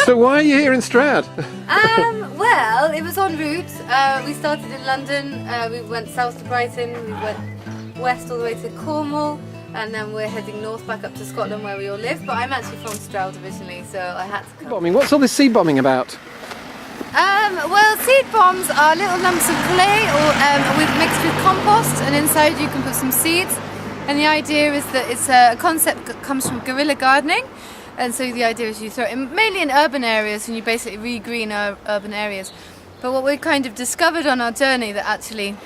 So why are you here in Stroud? Well, it was en route. We started in London, we went south to Brighton, we went west all the way to Cornwall, and then we're heading north back up to Scotland where we all live. But I'm actually from Stroud originally, so I had to come. Bombing. What's all this seed bombing about? Well, seed bombs are little lumps of clay mixed with compost, and inside you can put some seeds. And the idea is that it's a concept that comes from guerrilla gardening. And so the idea is you throw it mainly in urban areas, and you basically re-green urban areas. But what we kind of discovered on our journey, that actually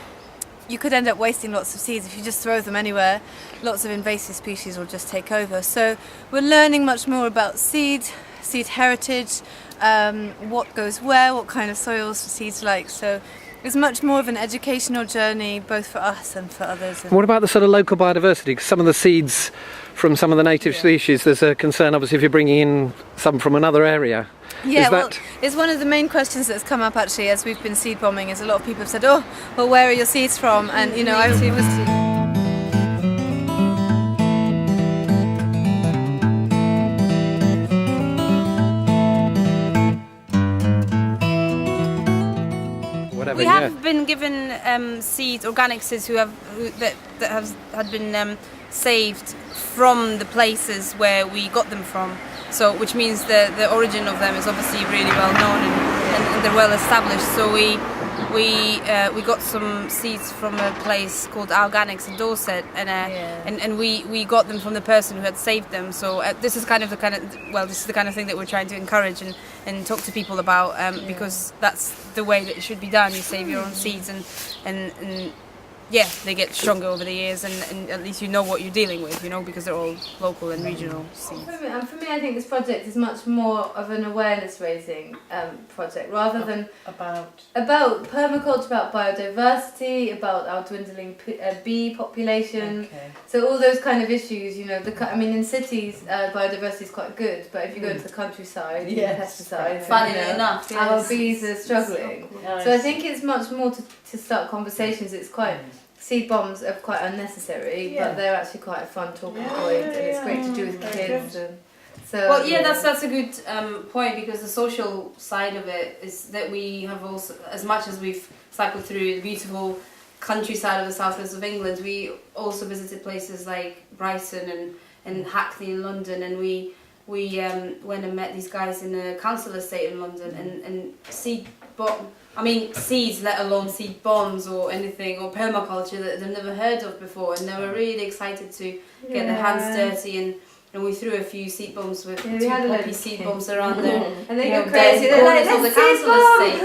you could end up wasting lots of seeds if you just throw them anywhere. Lots of invasive species will just take over. So we're learning much more about seed heritage, what goes where, what kind of soils seeds like. So it's much more of an educational journey, both for us and for others. What about the sort of local biodiversity? Because some of the seeds from some of the native species, there's a concern obviously if you're bringing in some from another area. Yeah, well, it's one of the main questions that's come up actually as we've been seed bombing, is a lot of people have said, oh, well, where are your seeds from? And you know, I was We have been given seeds, organic seeds, that had been saved from the places where we got them from. So, which means the origin of them is obviously really well known and they're well established. So we got some seeds from a place called Organics in Dorset, and we got them from the person who had saved them. So this is this is the kind of thing that we're trying to encourage and talk to people about, because that's the way that it should be done. You save your own seeds and yeah, they get stronger over the years, and at least you know what you're dealing with, you know, because they're all local and regional seeds. For me, I think this project is much more of an awareness-raising project, rather than about permaculture, about biodiversity, about our dwindling bee population. Okay. So all those kind of issues, you know. In cities, biodiversity is quite good, but if you go to the countryside, pesticides. Funny enough, our bees are struggling. So I think it's much more to start conversations. It's quite. Seed bombs are quite unnecessary, but they're actually quite a fun talking point, and it's great to do with kids. And so, that's a good point, because the social side of it is that we have also, as much as we've cycled through the beautiful countryside of the southwest of England, we also visited places like Brighton and Hackney in London, and we went and met these guys in a council estate in London, and seeds, let alone seed bombs or anything, or permaculture that they've never heard of before, and they were really excited to get their hands dirty, and we threw a few seed bombs with 2 poppy seed bombs around there, and they go crazy. They're like, of the council estate.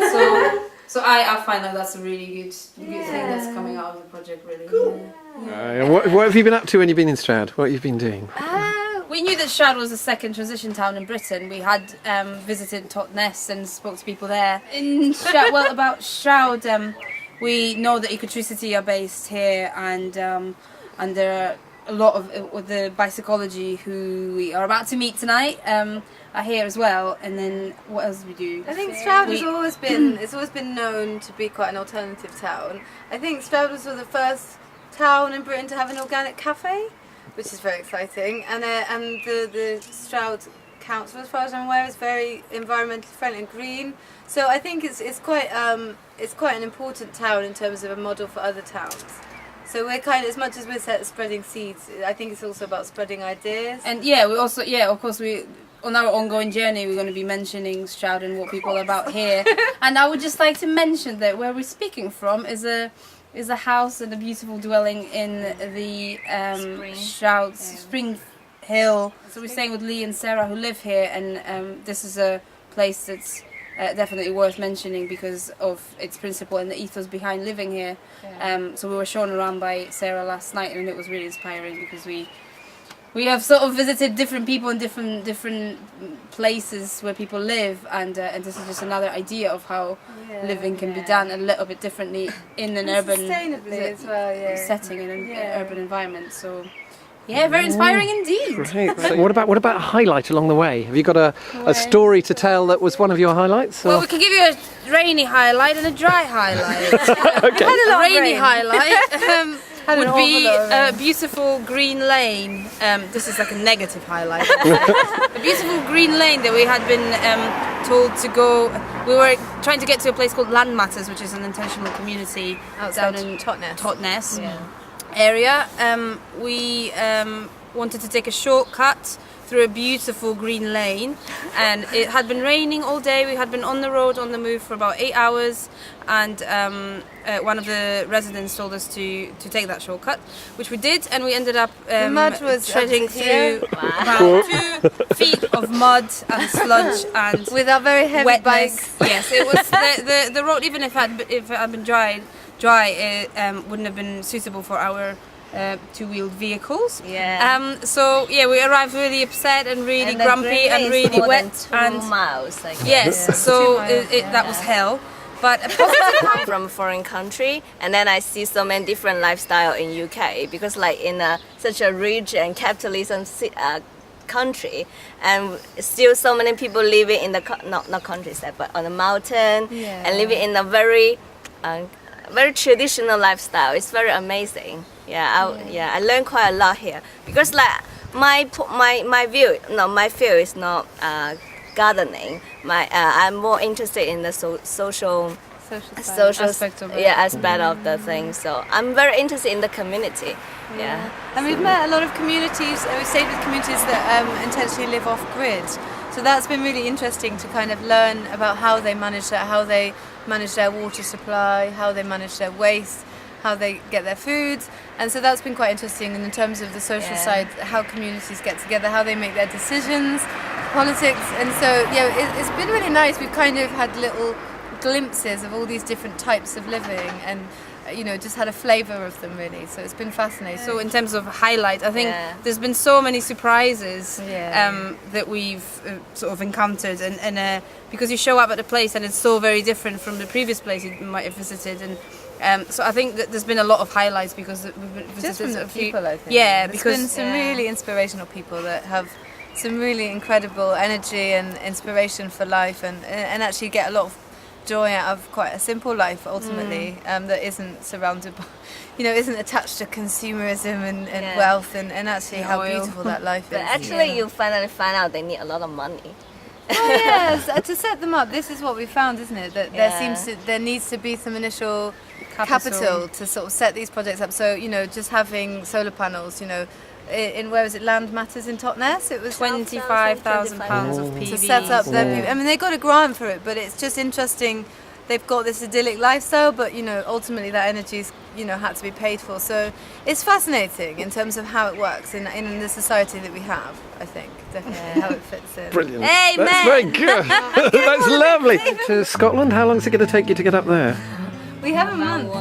So I find that that's a really good thing that's coming out of the project, really. Cool. What have you been up to when you've been in Stroud? What have you been doing? We knew that Stroud was the second transition town in Britain. We had visited Totnes and spoke to people there. In Stroud, about Stroud, we know that Ecotricity are based here, and there are a lot of the Bicycology, who we are about to meet tonight, are here as well. And then what else do we do? I think Stroud has always been known to be quite an alternative town. I think Stroud was the first town in Britain to have an organic cafe, which is very exciting, and the Stroud Council, as far as I'm aware, is very environmentally friendly and green. So I think it's quite an important town in terms of a model for other towns. So we're kind of, as much as we're spreading seeds, I think it's also about spreading ideas. And we also, of course, on our ongoing journey, we're going to be mentioning Stroud and what people are about here. And I would just like to mention that where we're speaking from is a house and a beautiful dwelling in the Stroud Spring Hill. So we're staying with Lee and Sarah, who live here, and this is a place that's definitely worth mentioning because of its principle and the ethos behind living here. So we were shown around by Sarah last night, and it was really inspiring, because we have sort of visited different people in different places where people live, and this is just another idea of how living can be done a little bit differently in an urban setting, in an urban environment. So very inspiring indeed. Great. So what about a highlight along the way? Have you got a story to tell that was one of your highlights? Or? Well, we can give you a rainy highlight and a dry highlight. Okay. A rainy highlight. Had an would be awful lot of a beautiful green lane. This is like a negative highlight. A beautiful green lane that we had been told to go. We were trying to get to a place called Land Matters, which is an intentional community outside down in Totnes. area. We wanted to take a shortcut through a beautiful green lane, and it had been raining all day. We had been on the road, on the move for about 8 hours, and one of the residents told us to take that shortcut, which we did, and we ended up The mud was treading up to here. through about 2 feet of mud and sludge and With our very heavy wetness. bikes. Yes, it was the road. Even if it had been dry, it wouldn't have been suitable for our two-wheeled vehicles. So we arrived really upset and really grumpy and really wet and miles. Like yes. So that was hell. But a positive come from foreign country, and then I see so many different lifestyle in UK, because like in such a rich and capitalism country, and still so many people living in the not countryside but on the mountain, and living in a very very traditional lifestyle. It's very amazing. I learned quite a lot here, because like my field is not gardening. I'm more interested in the social aspect of it. aspect of the thing. So I'm very interested in the community. And we've met a lot of communities, we stayed with communities that intentionally live off grid. So that's been really interesting to kind of learn about how they manage that, how they manage their water supply, how they manage their waste, how they get their food. And so that's been quite interesting. And in terms of the social side, how communities get together, how they make their decisions, politics. And so it's been really nice. We've kind of had little glimpses of all these different types of living, and just had a flavour of them really. So it's been fascinating. So in terms of highlight, I think there's been so many surprises that we've sort of encountered, and because you show up at a place and it's so very different from the previous place you might have visited, and so I think that there's been a lot of highlights because we've visited just from the people, I think. Yeah, there's been some really inspirational people that have some really incredible energy and inspiration for life, and actually get a lot of joy out of quite a simple life ultimately, that isn't surrounded by, isn't attached to consumerism and wealth, and actually how beautiful that life is. But actually you finally find out they need a lot of money. Oh yes, to set them up. This is what we found, isn't it? That there needs to be some initial capital to sort of set these projects up. So just having solar panels, in where was it, Land Matters in Totnes, it was £25,000 of PV to set up their. I mean, they got a grant for it, but it's just interesting. They've got this idyllic lifestyle, but ultimately that energy's had to be paid for. So it's fascinating in terms of how it works in the society that we have. I think definitely how it fits in. Brilliant. Amen. That's very good. That's lovely. To Scotland, how long is it going to take you to get up there? We have a month.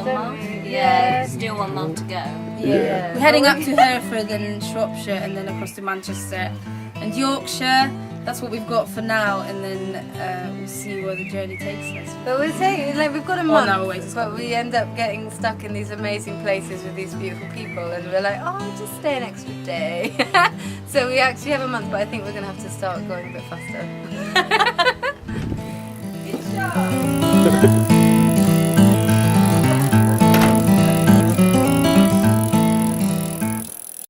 Yeah, still 1 month to go. We're heading up to Hereford and Shropshire, and then across to Manchester and Yorkshire. That's what we've got for now, and then we'll see where the journey takes us. But we're saying, we've got a On our month, way to but we end up getting stuck in these amazing places with these beautiful people, and we're like, oh, just stay an extra day. So we actually have a month, but I think we're going to have to start going a bit faster. Good job.